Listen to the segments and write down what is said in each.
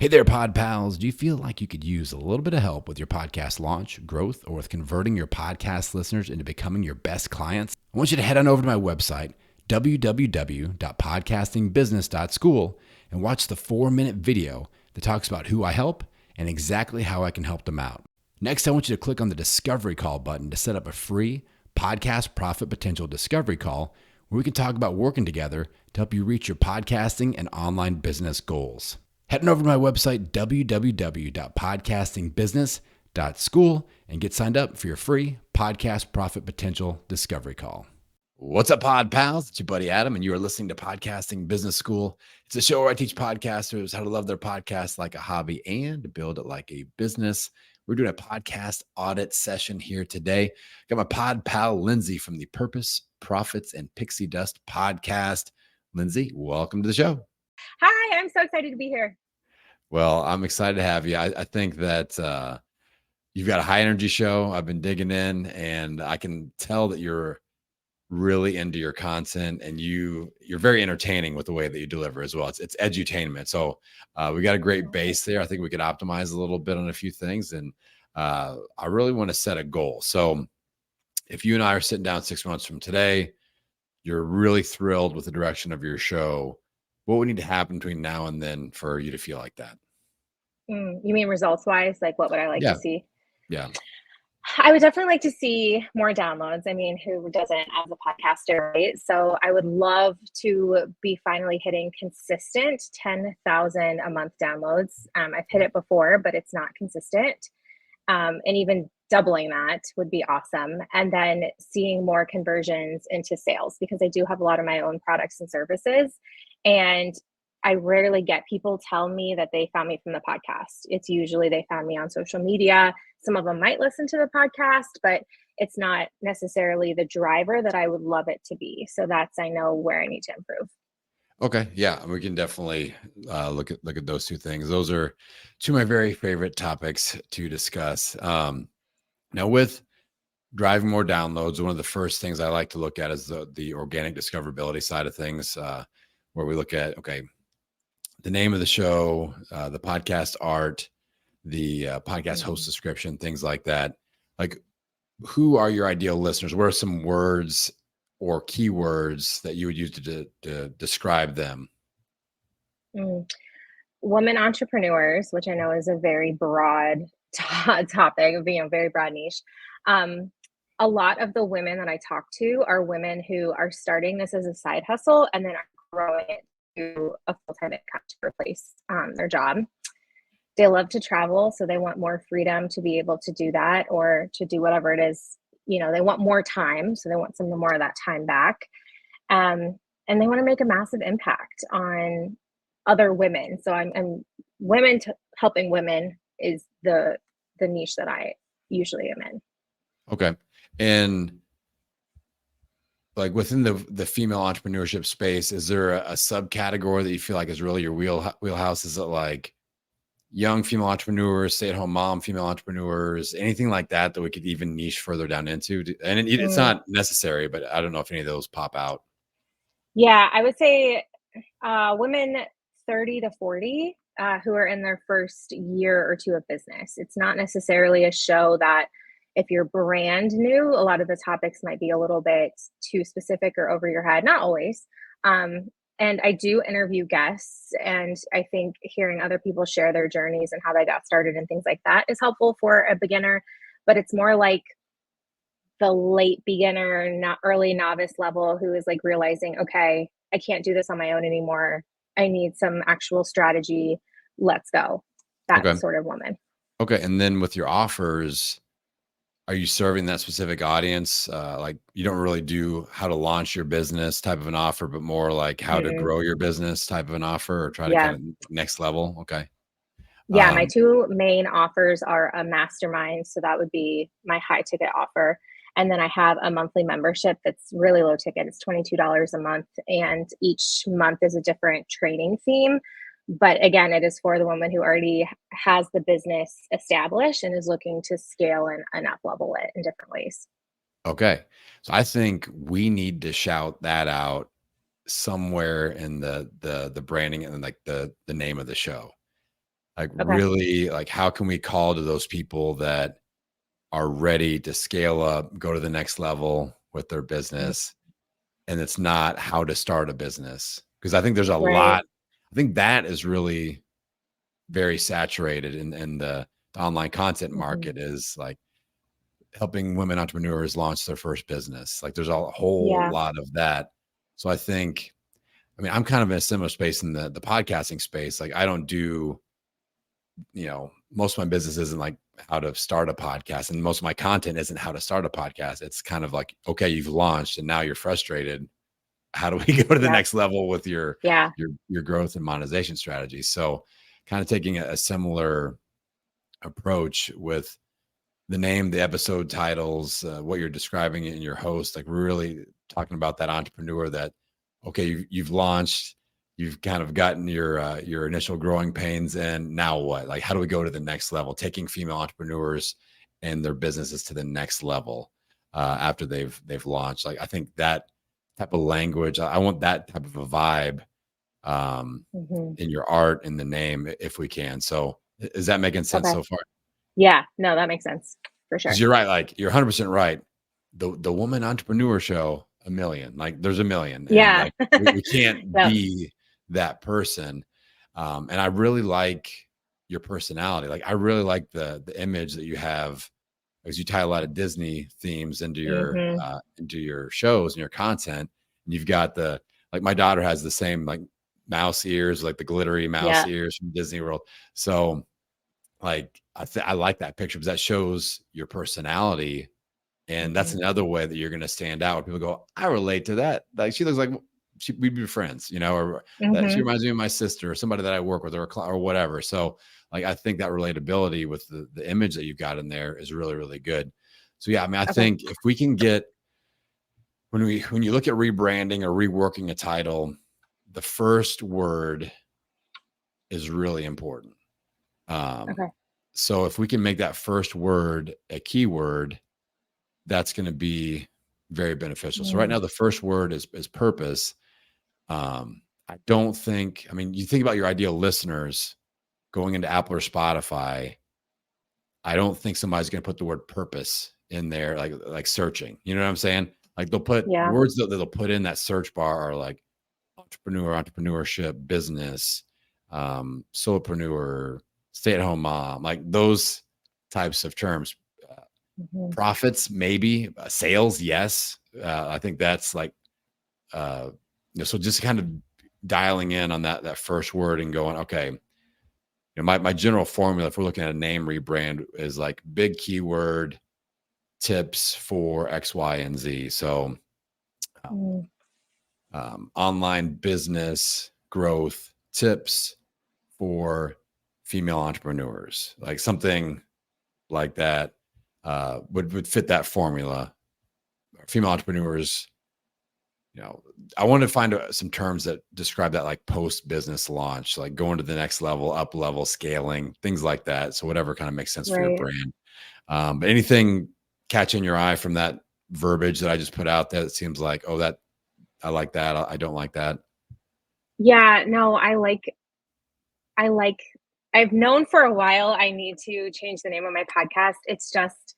Hey there, Pod Pals. Do you feel like you could use a little bit of help with your podcast launch, growth, or with converting your podcast listeners into becoming your best clients? I want you to head on over to my website, www.podcastingbusiness.school, and watch the 4-minute video that talks about who I help and exactly how I can help them out. Next, I want you to click on the Discovery Call button to set up a free podcast profit potential discovery call where we can talk about working together to help you reach your podcasting and online business goals. Head on over to my website, www.podcastingbusiness.school, and get signed up for your free podcast profit potential discovery call. What's up, Pod Pals? It's your buddy Adam, and you are listening to Podcasting Business School. It's a show where I teach podcasters how to love their podcast like a hobby and to build it like a business. We're doing a podcast audit session here today. Got my pod pal, Lindsay, from the Purpose, Profits, and Pixie Dust podcast. Lindsay, welcome to the show. Hi, I'm so excited to be here. Well, I'm excited to have you. I think that you've got a high energy show. I've been digging in, and I can tell that you're really into your content, and you're very entertaining with the way that you deliver as well. It's edutainment. So we got a great base there. I think we could optimize a little bit on a few things, and I really want to set a goal. So if you and I are sitting down 6 months from today, you're really thrilled with the direction of your show, what would need to happen between now and then for you to feel like that? You mean results wise? Like, what would I like to see? Yeah. I would definitely like to see more downloads. I mean, who doesn't as a podcaster, right? So I would love to be finally hitting consistent 10,000 a month downloads. I've hit it before, but it's not consistent. And even doubling that would be awesome. And then seeing more conversions into sales, because I do have a lot of my own products and services. And I rarely get people tell me that they found me from the podcast. It's usually they found me on social media. Some of them might listen to the podcast, but it's not necessarily the driver that I would love it to be. So that's, I know where I need to improve. Okay. Yeah. We can definitely look at those two things. Those are two of my very favorite topics to discuss. Now with driving more downloads, one of the first things I like to look at is the organic discoverability side of things, where we look at, okay, the name of the show, the podcast art, the podcast host description, things like that. Like, who are your ideal listeners? What are some words or keywords that you would use to describe them? Women entrepreneurs, which I know is a very broad topic, very broad niche. A lot of the women that I talk to are women who are starting this as a side hustle and then are growing it to a full-time income to replace their job. They love to travel, so they want more freedom to be able to do that or to do whatever it is. They want more time, so they want some more of that time back. And they want to make a massive impact on other women. So I'm women helping women is the niche that I usually am in. Okay. And like within the female entrepreneurship space, is there a subcategory that you feel like is really your wheelhouse? Is it like young female entrepreneurs, stay-at-home mom female entrepreneurs, anything like that we could even niche further down into? And it's not necessary, but I don't know if any of those pop out. Yeah, I would say women 30 to 40 who are in their first year or two of business. It's not necessarily a show that if you're brand new, a lot of the topics might be a little bit too specific or over your head. Not always. And I do interview guests, and I think hearing other people share their journeys and how they got started and things like that is helpful for a beginner, but it's more like the late beginner, not early novice level, who is like realizing, okay, I can't do this on my own anymore. I need some actual strategy. Let's go. That sort of woman. Okay. And then with your offers, are you serving that specific audience? Like you don't really do how to launch your business type of an offer, but more like how to grow your business type of an offer, or try to kind of next level. Okay. Yeah. My two main offers are a mastermind. So that would be my high ticket offer. And then I have a monthly membership that's really low ticket. It's $22 a month. And each month is a different training theme. But again, it is for the woman who already has the business established and is looking to scale and up level it in different ways. Okay. So I think we need to shout that out somewhere in the branding and like the name of the show. Like Okay. really, like how can we call to those people that are ready to scale up, go to the next level with their Mhm. business? And it's not how to start a business. Because I think there's a Right. lot, I think that is really very saturated in the online content Mhm. market is like helping women entrepreneurs launch their first business. Like there's a whole Yeah. lot of that. So I think, I mean, I'm kind of in a similar space in the podcasting space. Like I don't do, most of my business isn't like how to start a podcast, and most of my content isn't how to start a podcast. It's kind of like, okay, you've launched and now you're frustrated. How do we go to the Yeah. next level with your Yeah. your growth and monetization strategy? So kind of taking a similar approach with the name, the episode titles, what you're describing in your host, like really talking about that entrepreneur that, okay, you've launched, you've kind of gotten your initial growing pains, and now what? Like, how do we go to the next level? Taking female entrepreneurs and their businesses to the next level after they've launched. Like, I think that type of language, I want that type of a vibe Mhm. in your art, in the name, if we can. So, is that making sense Okay. so far? Yeah. No, that makes sense for Because sure. you're right, like, you're 100% right. The woman entrepreneur show, a million, like, there's a million, and, Yeah. like, we can't Yep. be that person, and I really like your personality, like, I really like the image that you have, as you tie a lot of Disney themes Mhm. into your shows and your content, and you've got like, my daughter has the same, like, mouse ears, like, the glittery mouse Yeah. ears from Disney World, so, like, I like that picture because that shows your personality, and that's Mhm. another way that you're gonna stand out where people go, "I relate to that." Like, she looks like we'd be friends, or that she Mhm. reminds me of my sister or somebody that I work with or a or whatever. So, like, I think that relatability with the image that you've got in there is really, really good. So, yeah, I mean, I Okay. think if we can get when you look at rebranding or reworking a title, the first word is really important. Um, Okay. so if we can make that first word a keyword, that's going to be very beneficial. So right Mm. now, the first word is purpose. I don't think, I mean, you think about your ideal listeners going into Apple or Spotify. I don't think somebody's going to put the word purpose in there, like searching. You know what I'm saying? Like they'll put Yeah. words that they'll put in that search bar are like entrepreneur, entrepreneurship, business, solopreneur, stay-at-home mom, like those types of terms. Mhm. Profits, maybe. Sales, yes. I think that's like, uh, so just kind of dialing in on that first word and going, okay, my general formula, if we're looking at a name rebrand, is like big keyword tips for X, Y, and Z. So, um, Mm. online business growth tips for female entrepreneurs, like something like that would fit that formula. Female entrepreneurs, I wanted to find some terms that describe that, like post business launch, like going to the next level, up level, scaling, things like that. So whatever kind of makes sense for your Right. brand. But anything catching your eye from that verbiage that I just put out there, it seems like, oh, that I like that. I don't like that. Yeah. No, I like I've known for a while I need to change the name of my podcast. It's just,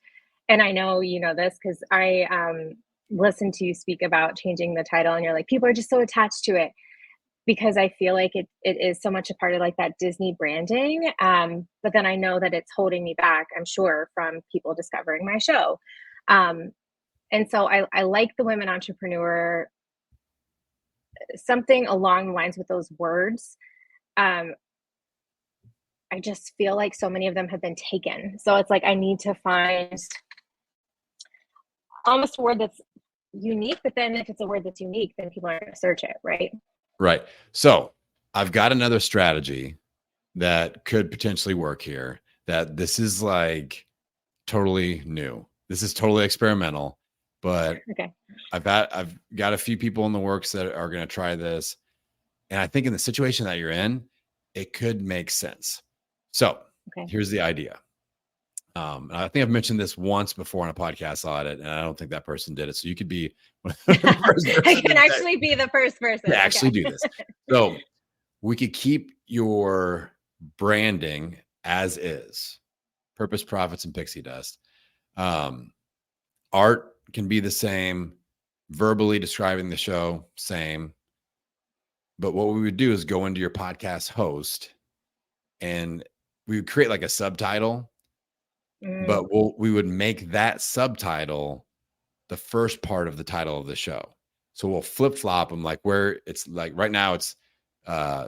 and I know you know this because I listened to you speak about changing the title, and you're like, people are just so attached to it because I feel like it is so much a part of like that Disney branding. But then I know that it's holding me back, I'm sure, from people discovering my show. Um, and so I like the women entrepreneur, something along the lines with those words. Um, I just feel like so many of them have been taken. So it's like I need to find almost a word that's unique, but then if it's a word that's unique, then people aren't going to search it, right? Right. So I've got another strategy that could potentially work here. That this is like totally new. This is totally experimental, but Okay. I've got a few people in the works that are going to try this, and I think in the situation that you're in, it could make sense. So Okay. here's the idea. And I think I've mentioned this once before on a podcast audit, and I don't think that person did it. So you could be the first I person can actually be the first person. to actually Okay. do this. So we could keep your branding as is, purpose, profits, and pixie dust. Art can be the same, verbally describing the show, same. But what we would do is go into your podcast host and we would create like a subtitle, but we would make that subtitle the first part of the title of the show. So we'll flip flop them, like where it's like right now it's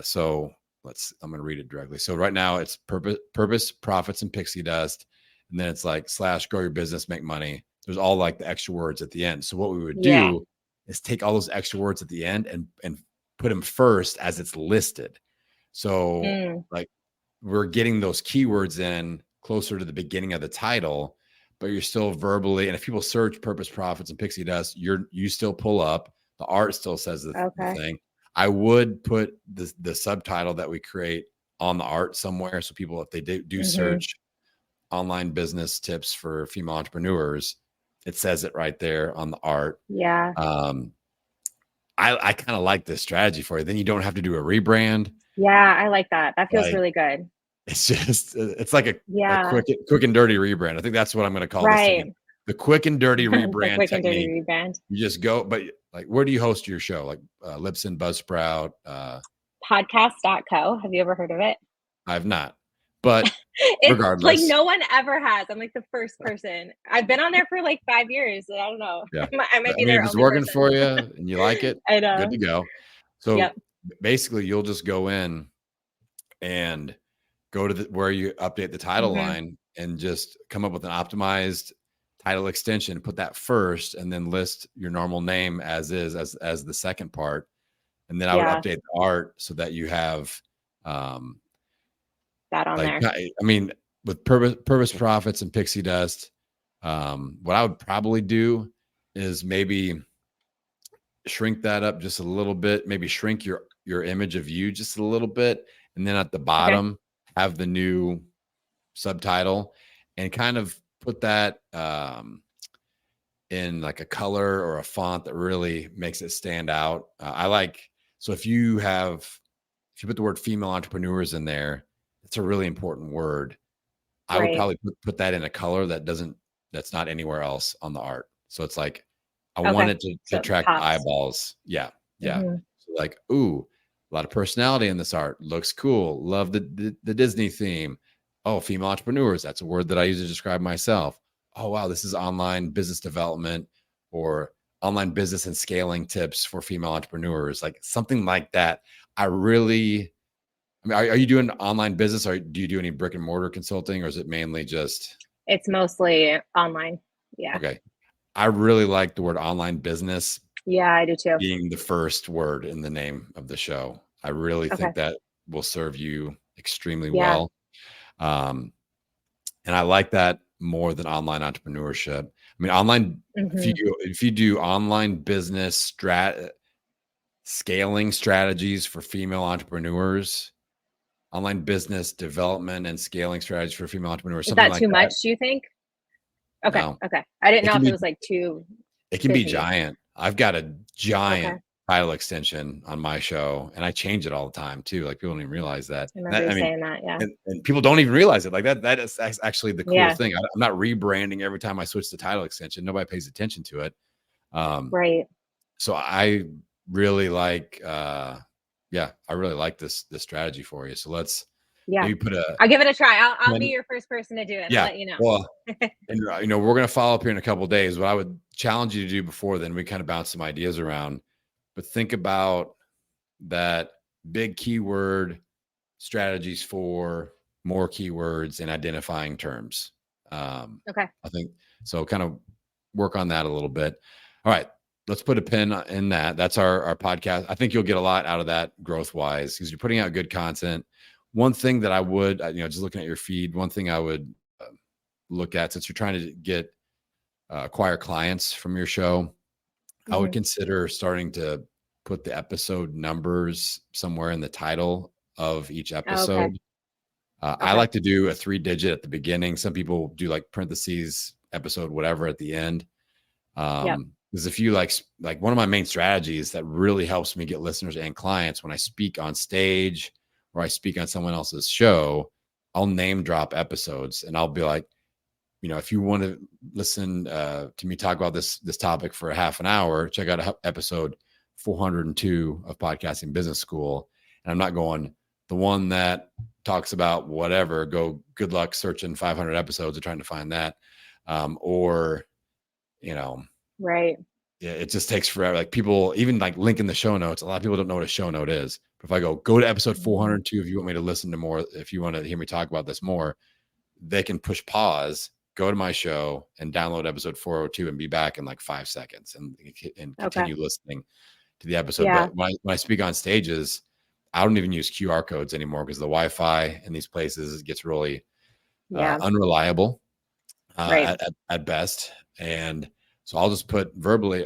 so I'm going to read it directly. So right now it's purpose, profits, and pixie dust. And then it's like / grow your business, make money. There's all like the extra words at the end. So what we would do is take all those extra words at the end and put them first as it's listed. So like we're getting those keywords in closer to the beginning of the title, but you're still verbally. And if people search purpose, profits, and pixie dust, you still pull up. The art still says the thing. I would put the subtitle that we create on the art somewhere. So people, if they do search online business tips for female entrepreneurs, it says it right there on the art. Yeah. I kind of like this strategy for you. Then you don't have to do a rebrand. Yeah, I like that. That feels really good. It's like a quick and dirty rebrand. I think that's what I'm going to call this thing. The quick and dirty rebrand quick technique. And dirty rebrand. You just go, but like, where do you host your show? Like Libsyn, Buzzsprout, podcast.co. Have you ever heard of it? I've not, but regardless, like no one ever has. I'm like the first person. I've been on there for like 5 years. I don't know. Yeah. I might be there. If it's working for you and you like it, I know. good to go. So basically, you'll just go in and go to where you update the title line and just come up with an optimized title extension, put that first, and then list your normal name as is, as the second part. And then I would update the art so that you have that on there. I mean, with purpose, profits, and pixie dust, what I would probably do is maybe shrink that up just a little bit, maybe shrink your image of you just a little bit. And then at the bottom, have the new subtitle and kind of put that in like a color or a font that really makes it stand out. So if you put the word female entrepreneurs in there, it's a really important word. I would probably put that in a color that's not anywhere else on the art. So it's like, I want it to attract eyeballs. Yeah. Yeah. So like, ooh, a lot of personality in this art. Looks cool. Love the Disney theme. Oh, female entrepreneurs. That's a word that I use to describe myself. Oh, wow. This is online business development or online business and scaling tips for female entrepreneurs. Like something like that. Are you doing online business or do you do any brick and mortar consulting or is it mainly just? It's mostly online. Yeah. Okay. I really like the word online business. Yeah, I do too. Being the first word in the name of the show. I really think that will serve you extremely well. And I like that more than online entrepreneurship. I mean, online, if you do online business scaling strategies for female entrepreneurs, online business development and scaling strategies for female entrepreneurs. Is that too much, do you think? Okay. No. Okay. I didn't know if it was like too. It can be giant. I've got a giant title extension on my show and I change it all the time too. Like people don't even realize that. I remember you saying that. Yeah. And people don't even realize it. Like that is actually the cool thing. I'm not rebranding every time I switch the title extension. Nobody pays attention to it. Right. So I really like, I really like this strategy for you. So let's maybe I'll give it a try. I'll be your first person to do it. Yeah. I'll let you know. Well, and we're going to follow up here in a couple of days. What I would challenge you to do before then, we kind of bounce some ideas around, but think about that big keyword strategies for more keywords and identifying terms. I think so. Kind of work on that a little bit. All right. Let's put a pin in that. That's our podcast. I think you'll get a lot out of that growth wise because you're putting out good content. One thing that I would, just looking at your feed, one thing I would look at since you're trying to get acquire clients from your show, I would consider starting to put the episode numbers somewhere in the title of each episode. I like to do a 3-digit at the beginning. Some people do like parentheses, episode, whatever at the end. Because if you like one of my main strategies that really helps me get listeners and clients when I speak on stage or I speak on someone else's show, I'll name drop episodes and I'll be like, if you want to listen to me talk about this topic for a half an hour, check out episode 402 of Podcasting Business School. And I'm not going, the one that talks about whatever, go good luck searching 500 episodes or trying to find that. Right. Yeah, it just takes forever. Like people even like link in the show notes. A lot of people don't know what a show note is. But if I go to episode 402, if you want me to listen to more, if you want to hear me talk about this more, they can push pause, go to my show and download episode 402 and be back in like 5 seconds and continue listening to the episode. Yeah. But when I speak on stages, I don't even use QR codes anymore because the Wi-Fi in these places gets really unreliable at best. And so I'll just put verbally,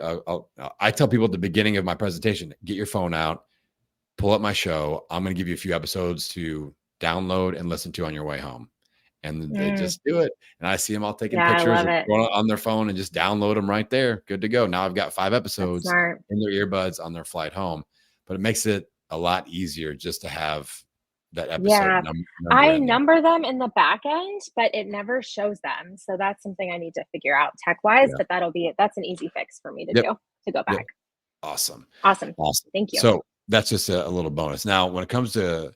I tell people at the beginning of my presentation, get your phone out, pull up my show. I'm going to give you a few episodes to download and listen to on your way home. And they just do it. And I see them all taking pictures on their phone and just download them right there. Good to go. Now I've got 5 episodes in their earbuds on their flight home, but it makes it a lot easier just to have that episode. I number them in the back end, but it never shows them. So that's something I need to figure out tech wise, but that's an easy fix for me to do, to go back. Yep. Awesome. Thank you. So that's just a little bonus. Now, when it comes to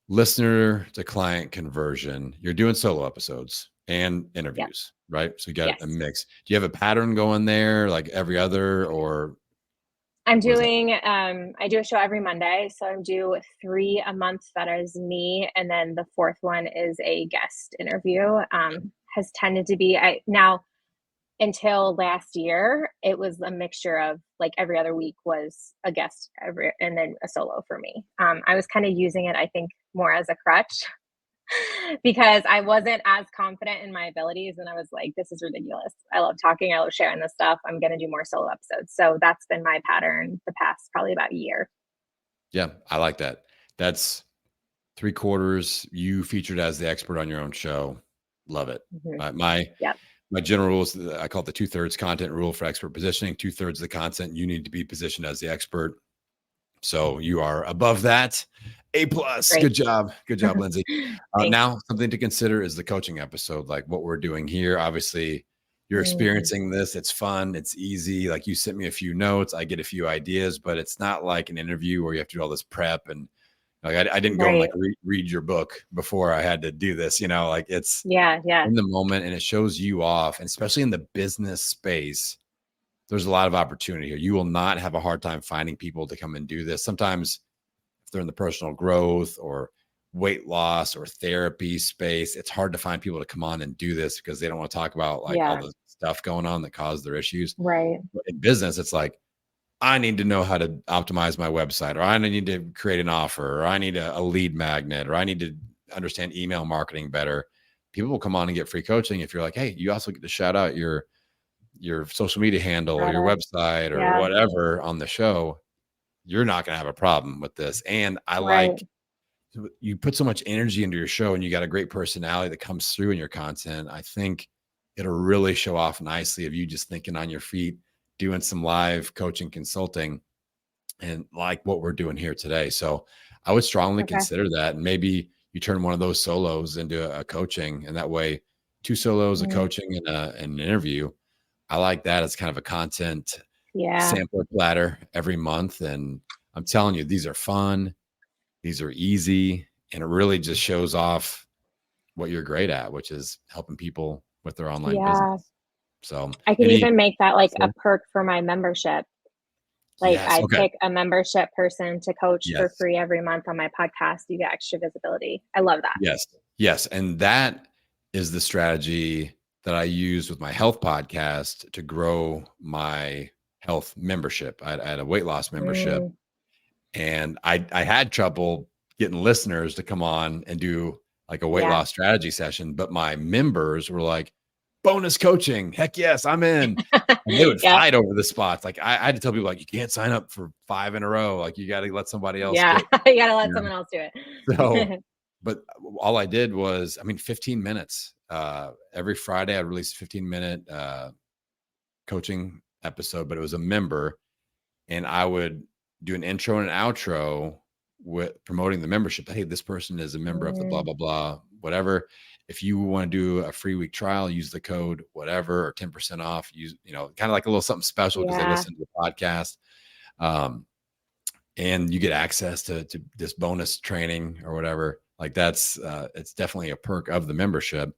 listener to client conversion, you're doing solo episodes and interviews, right? So you got a mix. Do you have a pattern going there, like every other, or? I'm doing, I do a show every Monday. So I do 3 a month. That is me. And then the 4th one is a guest interview. Has tended to be, now until last year, it was a mixture of like every other week was a guest and then a solo for me. I was kind of using it, I think, more as a crutch because I wasn't as confident in my abilities. And I was like, this is ridiculous. I love talking. I love sharing this stuff. I'm going to do more solo episodes. So that's been my pattern the past probably about a year. Yeah, I like that. That's 3/4 you featured as the expert on your own show. Love it. My general rules, I call it the 2/3 content rule for expert positioning. 2/3 of the content you need to be positioned as the expert. So you are above that. A+. Great. Good job, Lindsay. Now something to consider is the coaching episode, like what we're doing here. Obviously, you're experiencing this. It's fun. It's easy. Like you sent me a few notes. I get a few ideas, but it's not like an interview where you have to do all this prep. And like I didn't go and like read your book before I had to do this. Like it's in the moment, and it shows you off. And especially in the business space, there's a lot of opportunity here. You will not have a hard time finding people to come and do this. Sometimes if they're in the personal growth or weight loss or therapy space, it's hard to find people to come on and do this because they don't want to talk about like all the stuff going on that caused their issues. Right. But in business, it's like, I need to know how to optimize my website, or I need to create an offer, or I need a lead magnet, or I need to understand email marketing better. People will come on and get free coaching if you're like, hey, you also get to shout out your social media handle or your website or whatever on the show. You're not going to have a problem with this. And I like you put so much energy into your show and you got a great personality that comes through in your content. I think it'll really show off nicely of you just thinking on your feet, doing some live coaching consulting and like what we're doing here today. So I would strongly consider that. And maybe you turn one of those solos into a coaching, and that way 2 solos, a coaching and an interview. I like that as kind of a content sampler platter every month. And I'm telling you, these are fun. These are easy. And it really just shows off what you're great at, which is helping people with their online business. So I can even make that like a perk for my membership. Like I pick a membership person to coach for free every month on my podcast. You get extra visibility. I love that. Yes. And that is the strategy that I used with my health podcast to grow my health membership. I had a weight loss membership, and I had trouble getting listeners to come on and do like a weight loss strategy session, but my members were like, bonus coaching. Heck yes, I'm in. And they would fight over the spots. Like I had to tell people like, you can't sign up for 5 in a row. Like you got to let somebody else. You got to let someone else do it. So, but all I did was, 15 minutes. Every Friday I'd release a 15-minute coaching episode, but it was a member, and I would do an intro and an outro with promoting the membership. Hey, this person is a member of the blah, Mm, blah, blah, whatever. If you want to do a free week trial, use the code whatever, or 10% off, use, kind of like a little something special because they yeah. listen to the podcast. And you get access to this bonus training or whatever. Like that's, it's definitely a perk of the membership,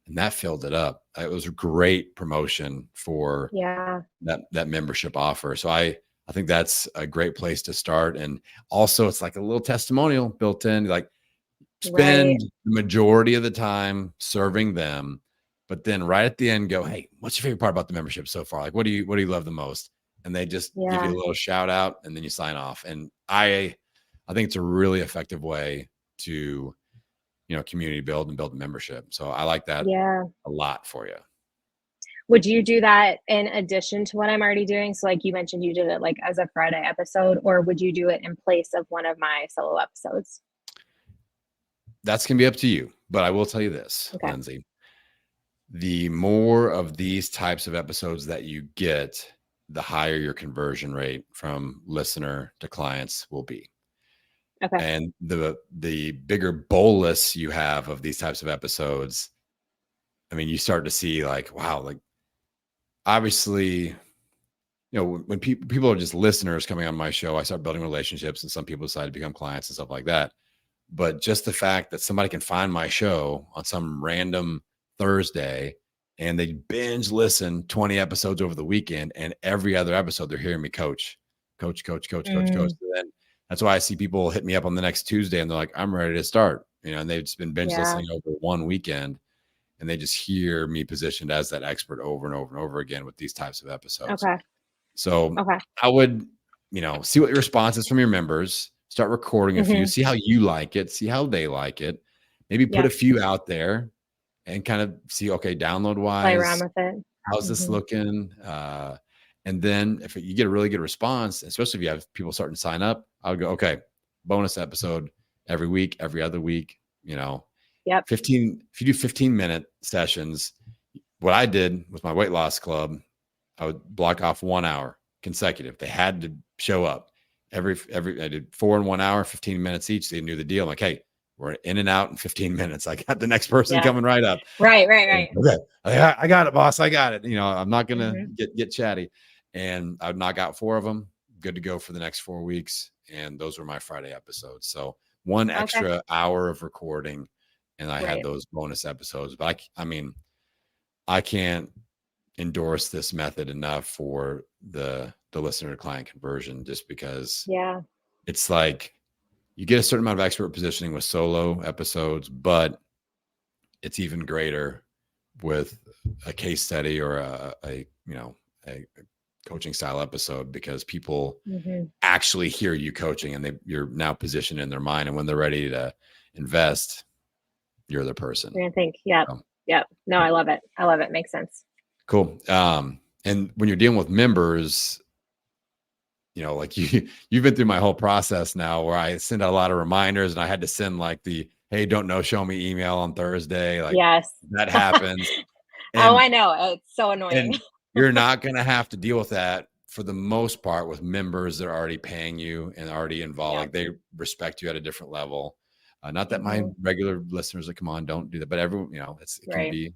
and that filled it up. It was a great promotion for Yeah. that membership offer. So I think that's a great place to start. And also it's like a little testimonial built in, like Right. spend the majority of the time serving them, but then right at the end go, hey, what's your favorite part about the membership so far? Like, what do you love the most? And they just give you Yeah. a little shout out, and then you sign off. And I think it's a really effective way to, community build and build a membership. So I like that Yeah. a lot for you. Would you do that in addition to what I'm already doing? So, like you mentioned, you did it like as a Friday episode, or would you do it in place of one of my solo episodes? That's going to be up to you. But I will tell you this, Okay. Lindsay, the more of these types of episodes that you get, the higher your conversion rate from listener to clients will be. Okay. And the bigger bolus you have of these types of episodes, I mean, you start to see like, wow, like obviously, when people are just listeners coming on my show, I start building relationships, and some people decide to become clients and stuff like that. But just the fact that somebody can find my show on some random Thursday and they binge listen 20 episodes over the weekend, and every other episode they're hearing me coach. Mm, And then that's why I see people hit me up on the next Tuesday and they're like, I'm ready to start. And they've just been binge yeah. listening over one weekend, and they just hear me positioned as that expert over and over and over again with these types of episodes. Okay. So Okay. I would, see what your response is from your members, start recording a few, Hmm. see how you like it, see how they like it, maybe put Yep. a few out there and kind of see, okay, download Play around wise, with it. how's this Hmm. looking? And then if you get a really good response, especially if you have people starting to sign up, I would go, okay, bonus episode every week, every other week, Yep. 15, if you do 15-minute sessions, what I did with my weight loss club, I would block off 1 hour consecutive. They had to show up every, I did 4 in 1 hour, 15 minutes each. They knew the deal. I'm like, hey, we're in and out in 15 minutes. I got the next person Yeah. coming right up. Right. Right. Right. Okay. I got it, boss. I got it. I'm not going Hmm. to get chatty. And I would knock out 4 of them. Good to go for the next 4 weeks. And those were my Friday episodes. So one Okay. extra hour of recording, and I had Right. those bonus episodes. But I mean, I can't endorse this method enough for the listener to client conversion, just because Yeah. it's like you get a certain amount of expert positioning with solo episodes, but it's even greater with a case study or a coaching style episode, because people Hmm. actually hear you coaching, and you're now positioned in their mind, and when they're ready to invest, you're the person. I think. Yep. So, Yep. No, I love it. I love it. Makes sense. cool. And when you're dealing with members, like you've been through my whole process now, where I send out a lot of reminders, and I had to send like the, hey, don't no show me email on Thursday. Like Yes. that happens. Oh, And I know. It's so annoying. you're not going to have to deal with that for the most part with members that are already paying you and already involved. Yep. Like they respect you at a different level. Not that my Hmm. regular listeners that come on don't do that, but everyone, it can Right. be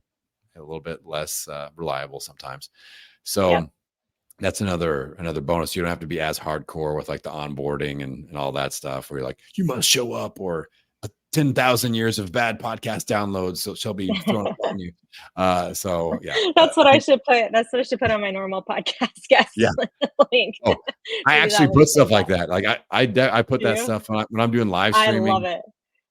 a little bit less reliable sometimes. Yep. So that's another bonus. You don't have to be as hardcore with like the onboarding and all that stuff, where you're like, you must show up, or 10,000 years of bad podcast downloads, so shall be thrown up on you. So yeah, That's what I I think, should put. That's what I should put on my normal podcast guest yeah. link. Oh, I Maybe actually that would put say stuff like that. Like I put Do that you? stuff when I'm doing live I love streaming. it.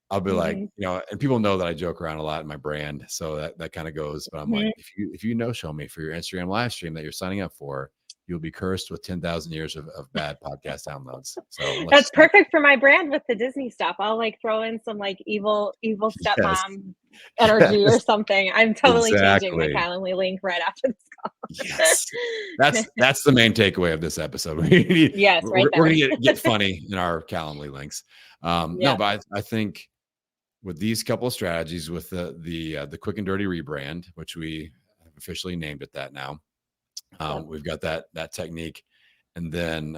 I'll be like, Hmm. and people know that I joke around a lot in my brand, so that kind of goes. But I'm like, Hmm. if you no show me for your Instagram live stream that you're signing up for, you'll be cursed with 10,000 years of bad podcast downloads. So let's That's just not. perfect for my brand with the Disney stuff. I'll like throw in some like evil Yes, stepmom energy or yes, something. I'm totally changing my exactly. Calendly link right after Yes, this call. that's the main takeaway of this episode. Yes, right We're there. gonna get funny in our Calendly links. No, Yeah. but I think with these couple of strategies, with the quick and dirty rebrand, which we have officially named it that now, Yep. we've got that technique, and then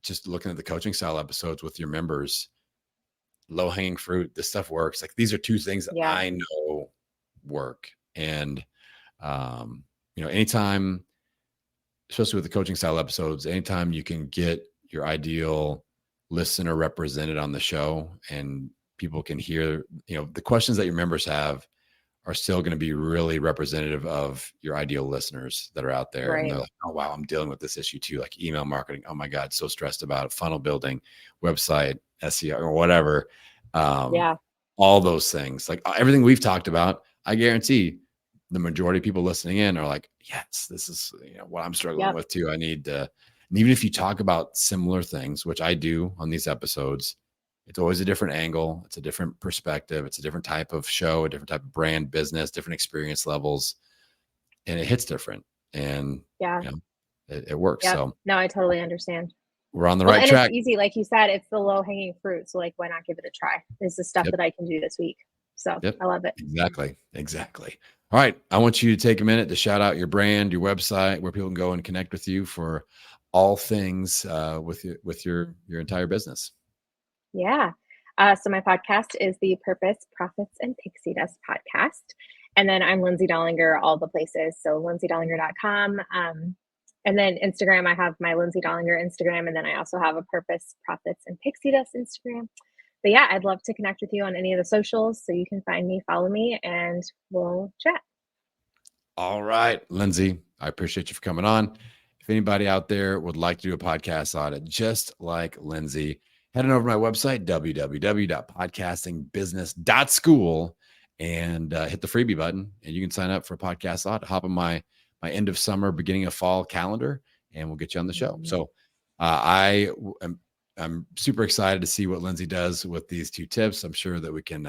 just looking at the coaching style episodes with your members. low hanging fruit. This stuff works. Like these are two things that Yeah. I know work. And, anytime, especially with the coaching style episodes, anytime you can get your ideal listener represented on the show and people can hear, the questions that your members have are still going to be really representative of your ideal listeners that are out there. And Right. they're like, oh, wow, I'm dealing with this issue too. Like email marketing. Oh my God, so stressed about it. Funnel building, website, SEO, or whatever. Yeah. All those things, like everything we've talked about, I guarantee the majority of people listening in are like, yes, this is what I'm struggling Yep. with too. I need to, and even if you talk about similar things, which I do on these episodes, it's always a different angle. It's a different perspective. It's a different type of show, a different type of brand, business, different experience levels, and it hits different. And Yeah. it works. Yep. So No, I totally understand. we're on the Well, right and track. it's easy, like you said, it's the low hanging fruit. So like, why not give it a try? It's the stuff Yep. that I can do this week. So Yep. I love it. Exactly. All right. I want you to take a minute to shout out your brand, your website, where people can go and connect with you for all things with your entire business. Yeah. So my podcast is the Purpose, Profits, and Pixie Dust podcast. And then I'm Lindsay Dollinger, all the places. So lindsaydollinger.com. And then Instagram, I have my Lindsay Dollinger Instagram. And then I also have a Purpose, Profits, and Pixie Dust Instagram. But yeah, I'd love to connect with you on any of the socials. So you can find me, follow me, and we'll chat. All right, Lindsay, I appreciate you for coming on. If anybody out there would like to do a podcast audit, just like Lindsay, head on over to my website, www.podcastingbusiness.school, and hit the freebie button, and you can sign up for a podcast audit. Hop on my end of summer, beginning of fall calendar, and we'll get you on the show. So I'm super excited to see what Lindsay does with these two tips. I'm sure that we can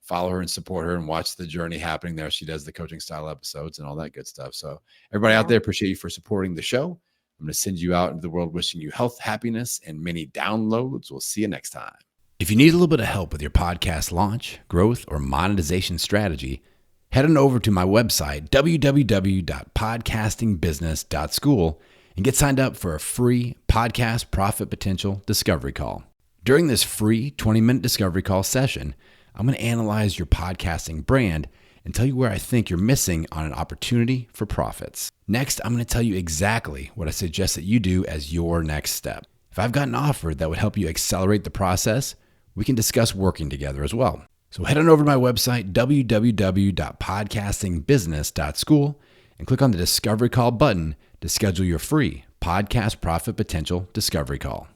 follow her and support her and watch the journey happening there. She does the coaching style episodes and all that good stuff. So everybody out there, appreciate you for supporting the show. I'm going to send you out into the world wishing you health, happiness, and many downloads. We'll see you next time. If you need a little bit of help with your podcast launch, growth, or monetization strategy, head on over to my website, www.podcastingbusiness.school, and get signed up for a free podcast profit potential discovery call. During this free 20-minute discovery call session, I'm going to analyze your podcasting brand and tell you where I think you're missing on an opportunity for profits. Next, I'm going to tell you exactly what I suggest that you do as your next step. If I've got an offer that would help you accelerate the process, we can discuss working together as well. So head on over to my website, www.podcastingbusiness.school, and click on the Discovery Call button to schedule your free podcast profit potential discovery call.